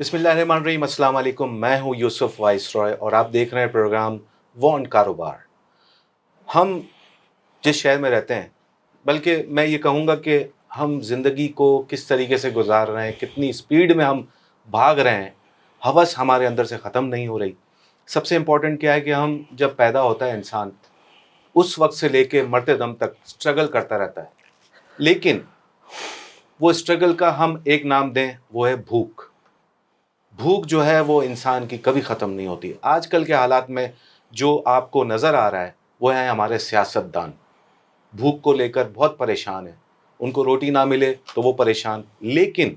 بسم اللہ الرحمن الرحیم، السلام علیکم۔ میں ہوں یوسف وائس رائے اور آپ دیکھ رہے ہیں پروگرام وان کاروبار۔ ہم جس شہر میں رہتے ہیں، بلکہ میں یہ کہوں گا کہ ہم زندگی کو کس طریقے سے گزار رہے ہیں، کتنی سپیڈ میں ہم بھاگ رہے ہیں، ہوس ہمارے اندر سے ختم نہیں ہو رہی۔ سب سے امپورٹنٹ کیا ہے کہ ہم جب پیدا ہوتا ہے انسان، اس وقت سے لے کے مرتے دم تک اسٹرگل کرتا رہتا ہے، لیکن وہ اسٹرگل کا ہم ایک نام دیں، وہ ہے بھوک۔ بھوک جو ہے وہ انسان کی کبھی ختم نہیں ہوتی۔ آج کل کے حالات میں جو آپ کو نظر آ رہا ہے وہ ہے ہمارے سیاستدان بھوک کو لے کر بہت پریشان ہیں۔ ان کو روٹی نہ ملے تو وہ پریشان، لیکن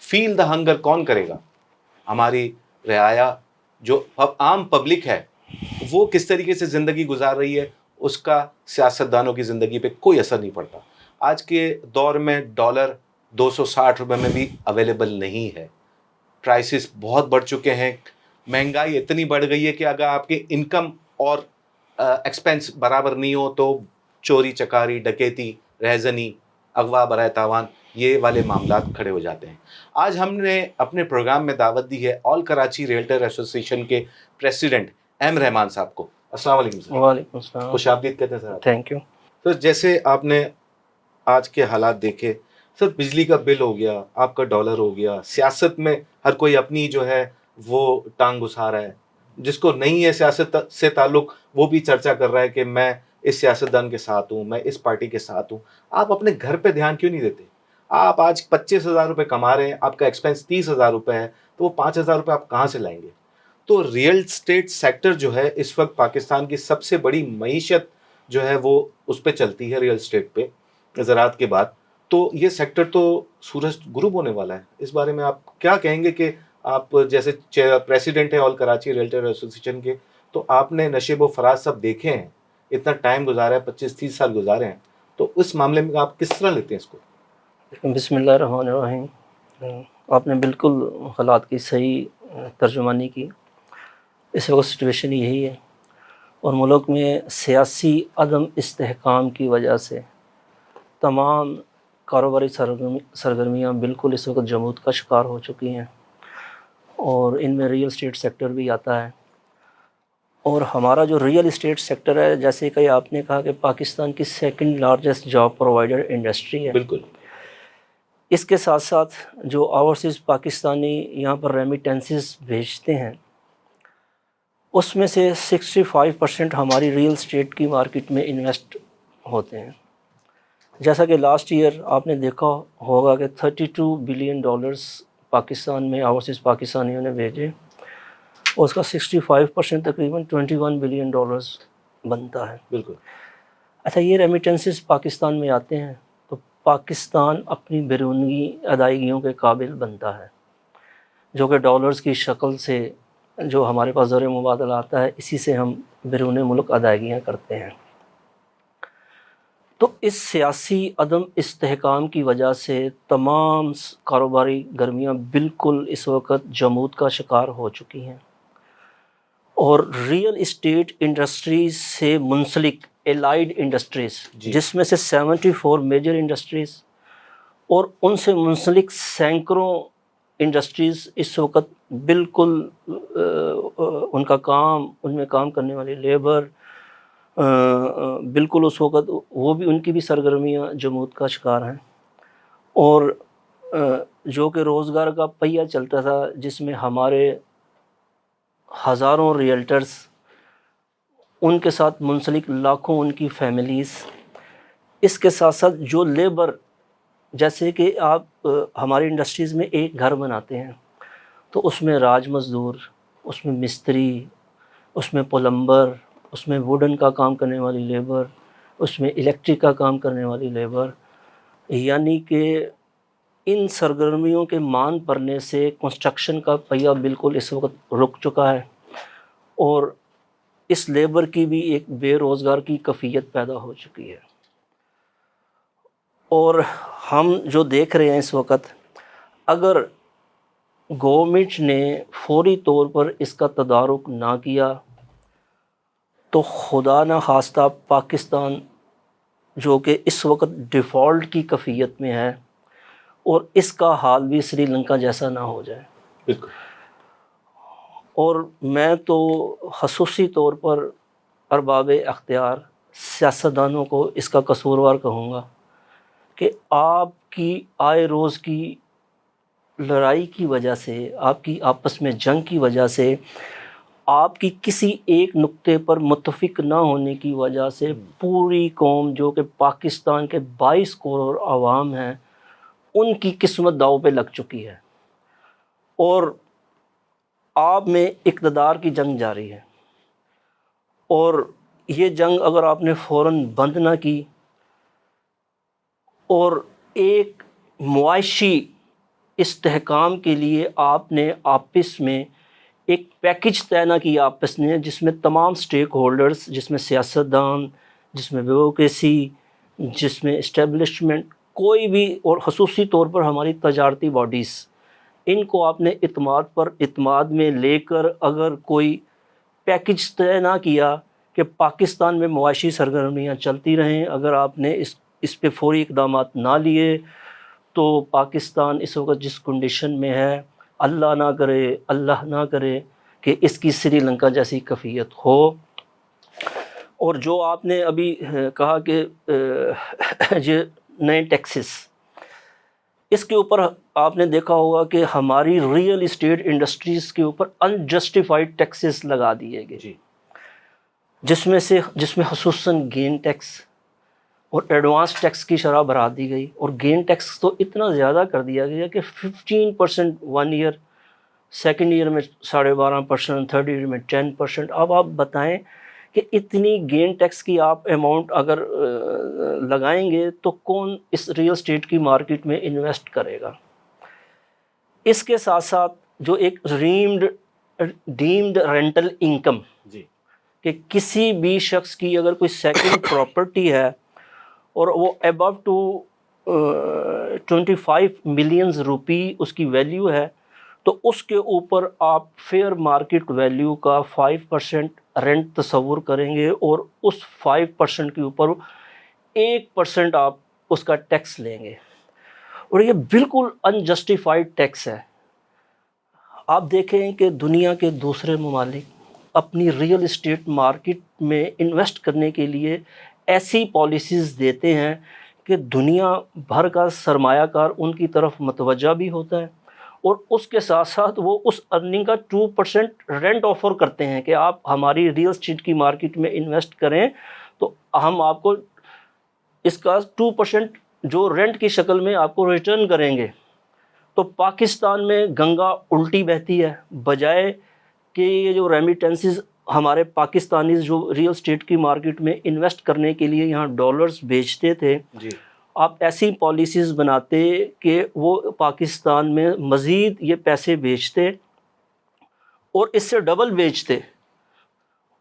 فیل دا ہنگر کون کرے گا؟ ہماری رعایا جو عام پبلک ہے وہ کس طریقے سے زندگی گزار رہی ہے، اس کا سیاستدانوں کی زندگی پہ کوئی اثر نہیں پڑتا۔ آج کے دور میں ڈالر 260 روپے میں بھی اویلیبل نہیں ہے، پرائسز بہت بڑھ چکے ہیں، مہنگائی اتنی بڑھ گئی ہے کہ اگر آپ کی انکم اور ایکسپینس برابر نہیں ہو تو چوری چکاری، ڈکیتی، رہزنی، اغوا برائے تاوان، یہ والے معاملات کھڑے ہو جاتے ہیں۔ آج ہم نے اپنے پروگرام میں دعوت دی ہے آل کراچی ریئلٹر ایسوسی ایشن کے پریزیڈنٹ ایم رحمان صاحب کو۔ السلام علیکم سر۔ وعلیکم السلام، خوش آمدید کہتے ہیں سر آپ۔ Thank you. سر جیسے آپ نے آج کے حالات دیکھے، سر بجلی کا بل ہو گیا، آپ کا ڈالر ہو گیا، سیاست میں ہر کوئی اپنی جو ہے وہ ٹانگ گھسا رہا ہے، جس کو نہیں ہے سیاست سے تعلق وہ بھی چرچا کر رہا ہے کہ میں اس سیاستدان کے ساتھ ہوں، میں اس پارٹی کے ساتھ ہوں۔ آپ اپنے گھر پہ دھیان کیوں نہیں دیتے؟ آپ آج 25,000 روپے کما رہے ہیں، آپ کا ایکسپینس 30,000 روپے ہے، تو وہ 5,000 روپے آپ کہاں سے لائیں گے؟ تو ریئل اسٹیٹ سیکٹر جو ہے اس وقت پاکستان کی سب سے بڑی معیشت جو ہے وہ اس پہ چلتی ہے، ریئل اسٹیٹ پہ، زراعت کے بعد۔ تو یہ سیکٹر تو سورج غروب ہونے والا ہے، اس بارے میں آپ کیا کہیں گے؟ کہ آپ جیسے پریزیڈنٹ ہیں آل کراچی ریئلٹر ایسوسی ایشن کے، تو آپ نے نشیب و فراز سب دیکھے ہیں، اتنا ٹائم گزارا ہے، 25-30 سال گزارے ہیں، تو اس معاملے میں آپ کس طرح لیتے ہیں اس کو؟ بسم اللہ الرحمن الرحیم۔ آپ نے بالکل حالات کی صحیح ترجمانی کی۔ اس وقت سچویشن یہی ہے، اور ملک میں سیاسی عدم استحکام کی وجہ سے تمام کاروباری سرگرمیاں بالکل اس وقت جمود کا شکار ہو چکی ہیں، اور ان میں ریئل اسٹیٹ سیکٹر بھی آتا ہے۔ اور ہمارا جو ریئل اسٹیٹ سیکٹر ہے، جیسے کہ آپ نے کہا کہ پاکستان کی second largest job provider industry ہے، بالکل۔ اس کے ساتھ ساتھ جو اوورسیز پاکستانی یہاں پر ریمیٹنسز بھیجتے ہیں، اس میں سے 65% ہماری ریئل اسٹیٹ کی مارکیٹ میں انویسٹ ہوتے ہیں۔ جیسا کہ لاسٹ ایئر آپ نے دیکھا ہوگا کہ $32 بلین پاکستان میں اوورسیز پاکستانیوں نے بھیجے، اور اس کا 65% تقریباً $21 بلین بنتا ہے۔ بالکل۔ اچھا، یہ ریمیٹنسز پاکستان میں آتے ہیں تو پاکستان اپنی بیرونی ادائیگیوں کے قابل بنتا ہے، جو کہ ڈالرز کی شکل سے جو ہمارے پاس زر مبادلہ آتا ہے، اسی سے ہم بیرون ملک ادائیگیاں کرتے ہیں۔ تو اس سیاسی عدم استحکام کی وجہ سے تمام کاروباری گرمیاں بالکل اس وقت جمود کا شکار ہو چکی ہیں، اور ریئل اسٹیٹ انڈسٹریز سے منسلک الائیڈ انڈسٹریز، جس میں سے 74 میجر انڈسٹریز اور ان سے منسلک سینکڑوں انڈسٹریز اس وقت بالکل ان کا کام، ان میں کام کرنے والی لیبر بالکل اس وقت وہ بھی، ان کی بھی سرگرمیاں جمود کا شکار ہیں۔ اور جو کہ روزگار کا پہیہ چلتا تھا، جس میں ہمارے ہزاروں ریئلٹرز، ان کے ساتھ منسلک لاکھوں ان کی فیملیز، اس کے ساتھ ساتھ جو لیبر، جیسے کہ آپ ہماری انڈسٹریز میں ایک گھر بناتے ہیں تو اس میں راج مزدور، اس میں مستری، اس میں پلمبر، اس میں ووڈن کا کام کرنے والی لیبر، اس میں الیکٹرک کا کام کرنے والی لیبر، یعنی کہ ان سرگرمیوں کے مان پڑنے سے کنسٹرکشن کا پہیہ بالکل اس وقت رک چکا ہے، اور اس لیبر کی بھی ایک بے روزگار کی کیفیت پیدا ہو چکی ہے۔ اور ہم جو دیکھ رہے ہیں اس وقت، اگر گورنمنٹ نے فوری طور پر اس کا تدارک نہ کیا تو خدا نہ خواستہ پاکستان جو کہ اس وقت ڈیفالٹ کی کیفیت میں ہے، اور اس کا حال بھی سری لنکا جیسا نہ ہو جائے۔ بالکل۔ اور میں تو خصوصی طور پر ارباب اختیار سیاستدانوں کو اس کا قصوروار کہوں گا کہ آپ کی آئے روز کی لڑائی کی وجہ سے، آپ کی آپس میں جنگ کی وجہ سے، آپ کی کسی ایک نقطے پر متفق نہ ہونے کی وجہ سے پوری قوم جو کہ پاکستان کے 22 کروڑ عوام ہیں ان کی قسمت داؤ پہ لگ چکی ہے، اور آپ میں اقتدار کی جنگ جاری ہے، اور یہ جنگ اگر آپ نے فوراً بند نہ کی اور ایک معاشی استحکام کے لیے آپ نے آپس میں ایک پیکج طے نہ کیا آپس نے، جس میں تمام سٹیک ہولڈرز، جس میں سیاستدان، جس میں بیوروکریسی، جس میں اسٹیبلشمنٹ، کوئی بھی، اور خصوصی طور پر ہماری تجارتی باڈیز، ان کو آپ نے اعتماد میں لے کر اگر کوئی پیکج طے نہ کیا کہ پاکستان میں معاشی سرگرمیاں چلتی رہیں، اگر آپ نے اس پہ فوری اقدامات نہ لیے تو پاکستان اس وقت جس کنڈیشن میں ہے، اللہ نہ کرے کہ اس کی سری لنکا جیسی کیفیت ہو۔ اور جو آپ نے ابھی کہا کہ یہ نئے ٹیکسز، اس کے اوپر آپ نے دیکھا ہوگا کہ ہماری ریئل اسٹیٹ انڈسٹریز کے اوپر انجسٹیفائڈ ٹیکسز لگا دیے گئے، جی جس میں خصوصاً گین ٹیکس اور ایڈوانس ٹیکس کی شرح بڑھا دی گئی، اور گین ٹیکس تو اتنا زیادہ کر دیا گیا کہ 15% 1 ایئر، سیکنڈ ایئر میں 12.5%، تھرڈ ایئر میں 10%۔ اب آپ بتائیں کہ اتنی گین ٹیکس کی آپ اماؤنٹ اگر لگائیں گے تو کون اس ریئل اسٹیٹ کی مارکیٹ میں انویسٹ کرے گا؟ اس کے ساتھ ساتھ جو ایک ڈیمڈ رینٹل انکم، جی کہ کسی بھی شخص کی اگر کوئی سیکنڈ پراپرٹی ہے اور وہ ابو ٹو 25 ملینز روپی اس کی ویلیو ہے، تو اس کے اوپر آپ فیئر مارکیٹ ویلیو کا 5% رینٹ تصور کریں گے، اور اس 5% کے اوپر 1% آپ اس کا ٹیکس لیں گے، اور یہ بالکل انجسٹیفائڈ ٹیکس ہے۔ آپ دیکھیں کہ دنیا کے دوسرے ممالک اپنی ریئل اسٹیٹ مارکیٹ میں انویسٹ کرنے کے لیے ایسی پالیسیز دیتے ہیں کہ دنیا بھر کا سرمایہ کار ان کی طرف متوجہ بھی ہوتا ہے، اور اس کے ساتھ ساتھ وہ اس ارننگ کا 2% رینٹ آفر کرتے ہیں کہ آپ ہماری ریئل اسٹیٹ کی مارکیٹ میں انویسٹ کریں تو ہم آپ کو اس کا 2% جو رینٹ کی شکل میں آپ کو ریٹرن کریں گے۔ تو پاکستان میں گنگا الٹی بہتی ہے، بجائے کہ یہ جو ریمیٹنسز ہمارے پاکستانیز جو ریئل اسٹیٹ کی مارکیٹ میں انویسٹ کرنے کے لیے یہاں ڈالرز بیچتے تھے، جی آپ ایسی پالیسیز بناتے کہ وہ پاکستان میں مزید یہ پیسے بیچتے اور اس سے ڈبل بیچتے،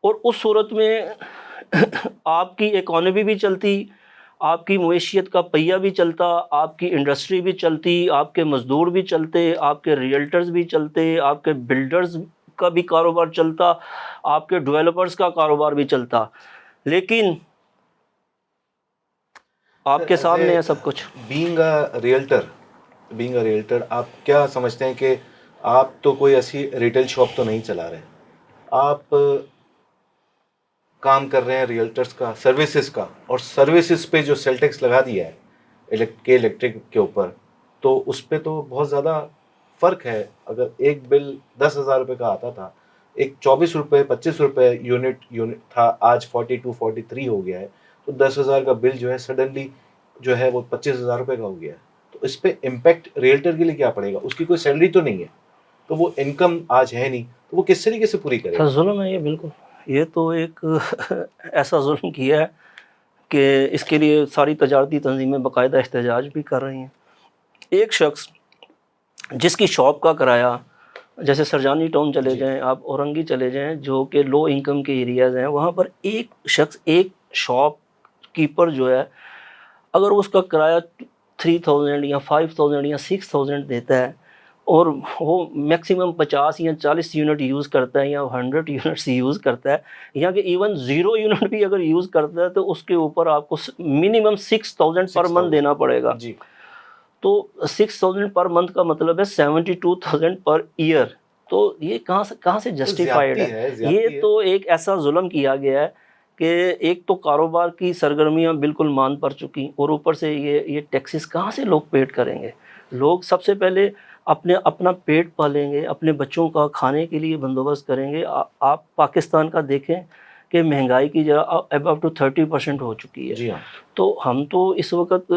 اور اس صورت میں آپ کی اکانومی بھی چلتی، آپ کی معیشت کا پہیہ بھی چلتا، آپ کی انڈسٹری بھی چلتی، آپ کے مزدور بھی چلتے، آپ کے ریئلٹرز بھی چلتے، آپ کے بلڈرز کا بھی کاروبار چلتا، آپ کے ڈیولپرز کا کاروبار بھی چلتا۔ لیکن آپ کے سامنے ہے سب کچھ۔ بینگ اے ریئلٹر آپ کیا سمجھتے ہیں کہ آپ تو کوئی ایسی ریٹیل شاپ تو نہیں چلا رہے، آپ کام کر رہے ہیں ریئلٹرز کا، سروسز کا، اور سروسز پہ جو سیل ٹیکس لگا دیا ہے الیکٹرک کے اوپر، تو اس پہ تو بہت زیادہ فرق ہے۔ اگر ایک بل 10,000 روپے کا آتا تھا، ایک 24 روپے 25 روپے یونٹ تھا، آج 42 43 ہو گیا ہے، تو 10,000 کا بل جو ہے سڈنلی جو ہے وہ 25,000 روپے کا ہو گیا ہے۔ تو اس پہ امپیکٹ ریئلٹر کے لیے کیا پڑے گا؟ اس کی کوئی سیلری تو نہیں ہے، تو وہ انکم آج ہے نہیں، تو وہ کس طریقے سے پوری کرے گا؟ ظلم ہے یہ، بالکل یہ تو ایک ایسا ظلم کیا ہے کہ اس کے لیے ساری تجارتی تنظیمیں باقاعدہ احتجاج بھی کر رہی ہیں۔ ایک شخص جس کی شاپ کا کرایہ، جیسے سرجانی ٹاؤن چلے جائیں آپ، اورنگی چلے جائیں جو کہ لو انکم کے ایریاز ہیں، وہاں پر ایک شخص، ایک شاپ کیپر جو ہے، اگر اس کا کرایہ 3,000 یا 5,000 یا 6,000 دیتا ہے اور وہ میکسیمم 50 یا 40 یونٹ یوز کرتا ہے یا 100 یونٹس یوز کرتا ہے، یا کہ ایون 0 یونٹ بھی اگر یوز کرتا ہے تو اس کے اوپر آپ کو منیمم 6,000 پر منتھ دینا پڑے گا۔ جی تو 6,000 پر منتھ کا مطلب ہے 72,000 پر ایئر، تو یہ کہاں سے جسٹیفائڈ ہے؟ یہ تو ایک ایسا ظلم کیا گیا ہے کہ ایک تو کاروبار کی سرگرمیاں بالکل مان پڑ چکی، اور اوپر سے یہ ٹیکسز کہاں سے لوگ پیڈ کریں گے؟ لوگ سب سے پہلے اپنا پیٹ پالیں گے، اپنے بچوں کا کھانے کے لیے بندوبست کریں گے۔ آپ پاکستان کا دیکھیں کہ مہنگائی کی جگہ ابو ٹو 30% ہو چکی ہے۔ جی ہاں، تو ہم تو اس وقت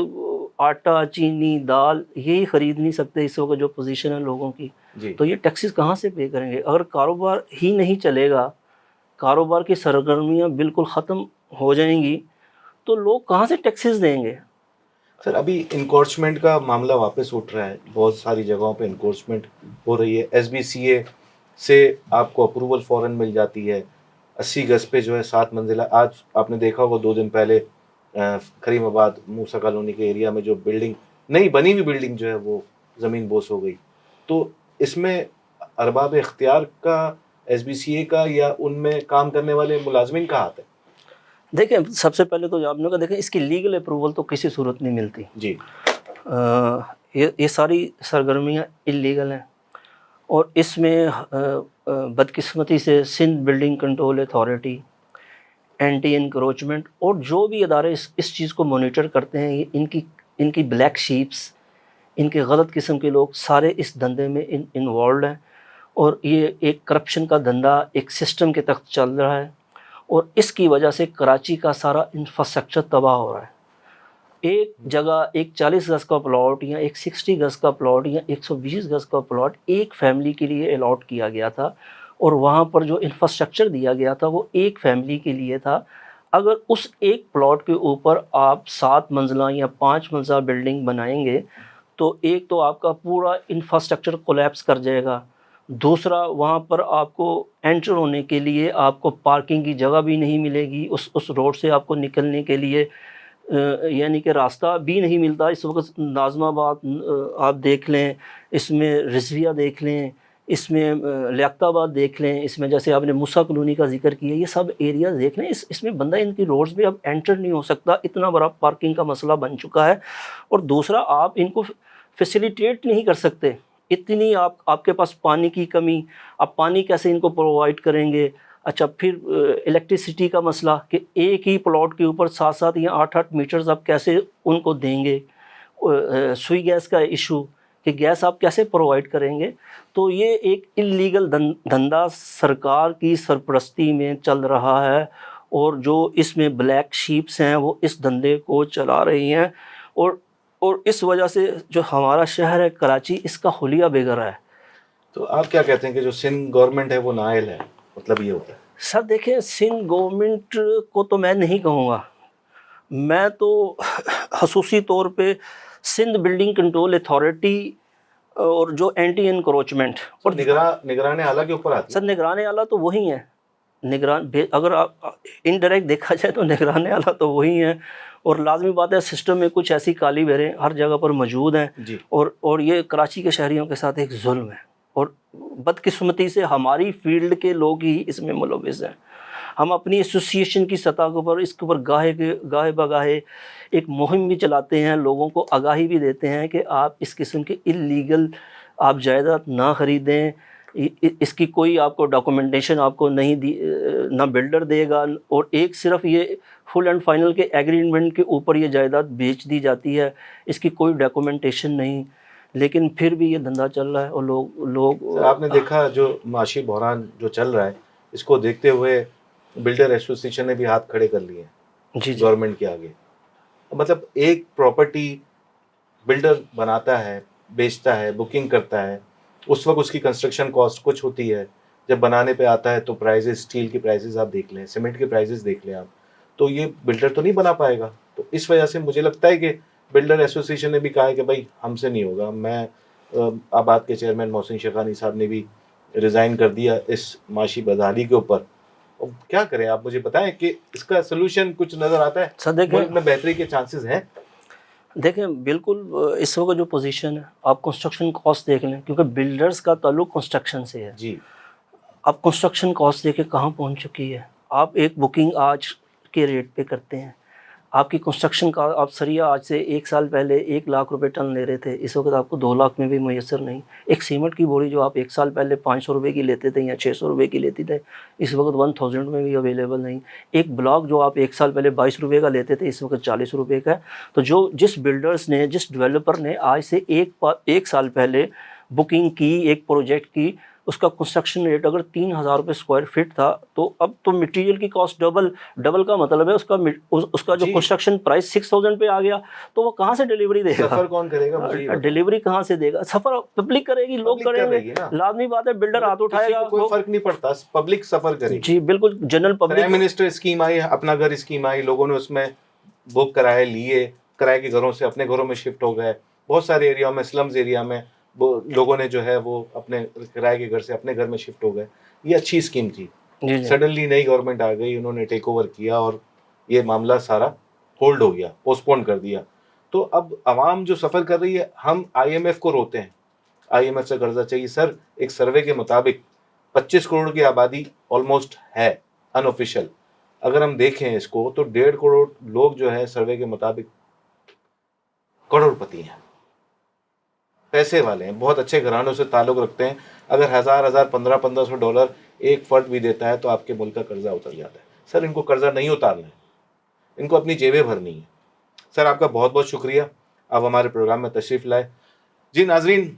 آٹا، چینی، دال یہی خرید نہیں سکتے اس وقت جو پوزیشن ہے لوگوں کی، جی تو یہ ٹیکسز کہاں سے پے کریں گے؟ اگر کاروبار ہی نہیں چلے گا، کاروبار کی سرگرمیاں بالکل ختم ہو جائیں گی، تو لوگ کہاں سے ٹیکسز دیں گے؟ سر ابھی انکورچمنٹ کا معاملہ واپس اٹھ رہا ہے، بہت ساری جگہوں پہ انکورچمنٹ ہو رہی ہے۔ ایس بی سی اے سے آپ کو اپروول فوراً مل جاتی ہے۔ 80 گز پہ جو ہے 7 منزلہ، آج آپ نے دیکھا ہوگا 2 دن پہلے کریم آباد موسیٰ کالونی کے ایریا میں جو بلڈنگ، نئی بنی ہوئی بلڈنگ جو ہے وہ زمین بوس ہو گئی۔ تو اس میں ارباب اختیار کا، ایس بی سی اے کا، یا ان میں کام کرنے والے ملازمین کا ہاتھ ہے؟ دیکھیں، سب سے پہلے تو آپ نے کہا دیکھیں اس کی لیگل اپروول تو کسی صورت نہیں ملتی۔ جی، یہ ساری سرگرمیاں اللیگل ہیں، اور اس میں بدقسمتی سے Sindh building control authority, anti encroachment اور جو بھی ادارے اس چیز کو مانیٹر کرتے ہیں، ان کی بلیک شیپس، ان کے غلط قسم کے لوگ سارے اس دھندے میں انوالوڈ ہیں، اور یہ ایک کرپشن کا دھندا ایک سسٹم کے تحت چل رہا ہے، اور اس کی وجہ سے کراچی کا سارا انفراسٹرکچر تباہ ہو رہا ہے۔ ایک جگہ ایک 40 گز کا پلاٹ یا ایک 60 گز کا پلاٹ یا 120 گز کا پلاٹ ایک فیملی کے لیے الاٹ کیا گیا تھا، اور وہاں پر جو انفراسٹرکچر دیا گیا تھا وہ ایک فیملی کے لیے تھا۔ اگر اس ایک پلاٹ کے اوپر آپ 7 منزلہ یا 5 منزلہ بلڈنگ بنائیں گے تو ایک تو آپ کا پورا انفراسٹرکچر کولیپس کر جائے گا، دوسرا وہاں پر آپ کو انٹر ہونے کے لیے آپ کو پارکنگ کی جگہ بھی نہیں ملے گی، اس روڈ سے آپ کو نکلنے کے لیے یعنی کہ راستہ بھی نہیں ملتا۔ اس وقت ناظم آباد آپ دیکھ لیں، اس میں رضویہ دیکھ لیں، اس میں لیاقت آباد دیکھ لیں، اس میں جیسے آپ نے موسیٰ کالونی کا ذکر کیا، یہ سب ایریاز دیکھ لیں، اس میں بندہ ان کی روڈز میں اب انٹر نہیں ہو سکتا، اتنا بڑا پارکنگ کا مسئلہ بن چکا ہے۔ اور دوسرا آپ ان کو فیسیلیٹیٹ نہیں کر سکتے، اتنی آپ کے پاس پانی کی کمی، آپ پانی کیسے ان کو پرووائڈ کریں گے؟ اچھا، پھر الیکٹریسٹی کا مسئلہ کہ ایک ہی پلاٹ کے اوپر 7 یا 8 میٹرز آپ کیسے ان کو دیں گے؟ سوئی گیس کا ایشو کہ گیس آپ کیسے پرووائڈ کریں گے؟ تو یہ ایک اللیگل دھندا سرکار کی سرپرستی میں چل رہا ہے، اور جو اس میں بلیک شیپس ہیں وہ اس دھندے کو چلا رہی ہیں، اور اس وجہ سے جو ہمارا شہر ہے کراچی اس کا حلیہ بگڑ رہا ہے۔ تو آپ کیا کہتے ہیں کہ جو سندھ گورنمنٹ ہے وہ نااہل ہے، مطلب یہ ہوتا ہے؟ سر دیکھیں، سندھ گورنمنٹ کو تو میں نہیں کہوں گا، میں تو خصوصی طور پہ سندھ بلڈنگ کنٹرول اتھارٹی اور جو اینٹی انکروچمنٹ اور نگران اعلیٰ کے اوپر آتی ہے۔ سر نگران اعلیٰ تو وہی ہیں، اگر آپ انڈائریکٹ دیکھا جائے تو نگران اعلیٰ تو وہی ہیں، اور لازمی بات ہے سسٹم میں کچھ ایسی کالی بھیریں ہر جگہ پر موجود ہیں، جی، اور یہ کراچی کے شہریوں کے ساتھ ایک ظلم ہے، اور بدقسمتی سے ہماری فیلڈ کے لوگ ہی اس میں ملوث ہیں۔ ہم اپنی ایسوسیشن کی سطح کے اوپر اس کے اوپر گاہے بگاہے ایک مہم بھی چلاتے ہیں، لوگوں کو آگاہی بھی دیتے ہیں کہ آپ اس قسم کے اللیگل آپ جائیداد نہ خریدیں، اس کی کوئی آپ کو ڈاکومنٹیشن آپ کو نہیں نہ بلڈر دے گا، اور ایک صرف یہ فل اینڈ فائنل کے ایگریمنٹ کے اوپر یہ جائیداد بیچ دی جاتی ہے، اس کی کوئی ڈاکومنٹیشن نہیں، لیکن پھر بھی یہ دھندا چل رہا ہے، اور لوگ آپ نے دیکھا جو معاشی بحران جو چل رہا ہے، اس کو دیکھتے ہوئے بلڈر ایسوسیشن نے بھی ہاتھ کھڑے کر لیے ہیں جی گورنمنٹ کے آگے۔ مطلب ایک پراپرٹی بلڈر بناتا ہے، بیچتا ہے، بکنگ کرتا ہے، اس وقت اس کی کنسٹرکشن کاسٹ کچھ ہوتی ہے، جب بنانے پہ آتا ہے تو پرائزز، اسٹیل کی پرائزز آپ دیکھ لیں، سیمنٹ کی پرائزز دیکھ لیں آپ، تو یہ بلڈر تو نہیں بنا پائے گا۔ تو اس وجہ سے مجھے لگتا ہے کہ بلڈر ایسوسیشن نے بھی کہا ہے کہ بھائی ہم سے نہیں ہوگا۔ میں آباد کے چیئرمین محسن شیخانی صاحب نے بھی ریزائن کر دیا اس معاشی بدحالی کے اوپر۔ کیا کریں آپ مجھے بتائیں کہ اس کا سلوشن کچھ نظر آتا ہے؟ سر دیکھیں، ملک میں بہتری کے چانسز ہیں؟ دیکھیں بالکل اس وقت جو پوزیشن ہے، آپ کنسٹرکشن کاسٹ دیکھ لیں، کیونکہ بلڈرز کا تعلق کنسٹرکشن سے ہے۔ جی، آپ کنسٹرکشن کاسٹ دیکھیں کہاں پہنچ چکی ہے۔ آپ ایک بکنگ آج کے ریٹ پہ کرتے ہیں، آپ کی کنسٹرکشن کا آپ سریا آج سے 1 سال پہلے 1 لاکھ روپے ٹن لے رہے تھے، اس وقت آپ کو 2 لاکھ میں بھی میسر نہیں۔ ایک سیمنٹ کی بوری جو آپ 1 سال پہلے 500 روپے کی لیتے تھے یا 600 روپے کی لیتے تھے، اس وقت 1000 میں بھی اویلیبل نہیں۔ ایک بلاک جو آپ 1 سال پہلے 22 روپے کا لیتے تھے، اس وقت 40 روپے کا ہے۔ تو جس بلڈرز نے، جس ڈیولپر نے آج سے 1 سال پہلے بکنگ کی ایک پروجیکٹ کی، اس کا کنسٹرکشن ریٹ اگر 3000 روپے اسکوائر فٹ تھا، تو اب تو مٹیریل کی کاسٹ ڈبل کا مطلب ہے اس کا جو جی کنسٹرکشن پرائس 6000 پہ آ گیا، تو وہ کہاں سے ڈیلیوری دے گا؟ سفر کون کرے گا؟ مجھے یہ بتاؤ۔ ڈیلیوری کہاں سے دے گا؟ سفر پبلک کرے گی، لوگ پبلک کریں کر گے، رہی ہے نا، لازمی بات ہے، بلڈر ہاتھ اٹھائے کسی گا۔ کو کوئی فرق نہیں پڑتا، پبلک سفر کرے گی۔ جی بالکل، general prime public. Minister scheme آئی، اپنا گھر اسکیم آئی، لوگوں نے اس میں بک کرائے لیے، کرائے کے گھروں سے اپنے گھروں میں شفٹ ہو گئے۔ بہت سارے ایریا میں، سلمز ایریا میں وہ لوگوں نے جو ہے وہ اپنے کرائے کے گھر سے اپنے گھر میں شفٹ ہو گئے۔ یہ اچھی اسکیم تھی۔ جی سڈنلی نئی گورنمنٹ آ گئی، انہوں نے ٹیک اوور کیا اور یہ معاملہ سارا ہولڈ ہو گیا، پوسٹ پون کر دیا۔ تو اب عوام جو سفر کر رہی ہے، ہم آئی ایم ایف کو روتے ہیں، آئی ایم ایف سے قرضہ چاہیے۔ سر ایک سروے کے مطابق 25 کروڑ کی آبادی آلموسٹ ہے ان آفیشیل، اگر ہم دیکھیں اس کو تو 1.5 کروڑ لوگ جو ہے سروے کے مطابق کروڑ پتی ہیں، پیسے والے ہیں، بہت اچھے گھرانوں سے تعلق رکھتے ہیں۔ اگر 1500 ڈالر ایک فرد بھی دیتا ہے تو آپ کے ملک کا قرضہ اتر جاتا ہے۔ سر ان کو قرضہ نہیں اتارنا ہے، ان کو اپنی جیبیں بھرنی ہے۔ سر آپ کا بہت بہت شکریہ، آپ ہمارے پروگرام میں تشریف لائے۔ جی ناظرین،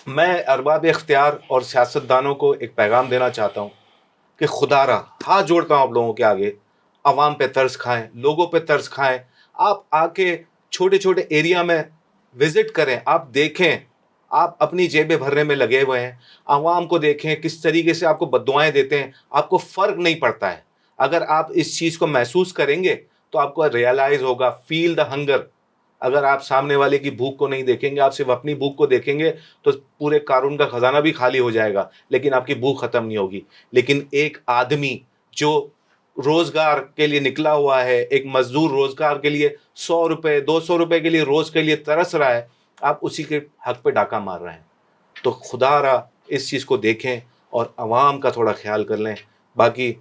میں ارباب اختیار اور سیاستدانوں کو ایک پیغام دینا چاہتا ہوں کہ خدا را ہاتھ جوڑتا ہوں آپ لوگوں کے آگے، عوام پہ ترس کھائیں، لوگوں پہ ترس کھائیں۔ آپ آ کے چھوٹے چھوٹے ایریا میں وزٹ کریں، آپ دیکھیں، آپ اپنی جیبیں بھرنے میں لگے ہوئے ہیں، عوام کو دیکھیں کس طریقے سے آپ کو بددعائیں دیتے ہیں، آپ کو فرق نہیں پڑتا ہے۔ اگر آپ اس چیز کو محسوس کریں گے تو آپ کو ریئلائز ہوگا، فیل دا ہنگر۔ اگر آپ سامنے والے کی بھوک کو نہیں دیکھیں گے، آپ صرف اپنی بھوک کو دیکھیں گے تو پورے قارون کا خزانہ بھی خالی ہو جائے گا، لیکن آپ کی بھوک ختم نہیں ہوگی۔ لیکن ایک آدمی جو روزگار کے لیے نکلا ہوا ہے، ایک مزدور روزگار کے لیے 100 روپے 200 روپے کے لیے روز کے لیے ترس رہا ہے، آپ اسی کے حق پہ ڈاکہ مار رہے ہیں۔ تو خدا را اس چیز کو دیکھیں اور عوام کا تھوڑا خیال کر لیں۔ باقی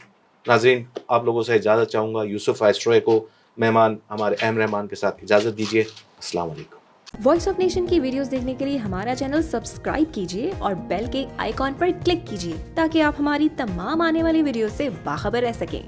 ناظرین، آپ لوگوں سے اجازت چاہوں گا، یوسف وائسرائے کو مہمان ہمارے اہم رحمان کے ساتھ اجازت دیجیے۔ السلام علیکم۔ وائس آف نیشن کی ویڈیوز دیکھنے کے لیے ہمارا چینل سبسکرائب کیجیے اور بیل کے آئیکن پر کلک کیجیے تاکہ آپ ہماری تمام آنے والی ویڈیوز سے باخبر رہ سکیں۔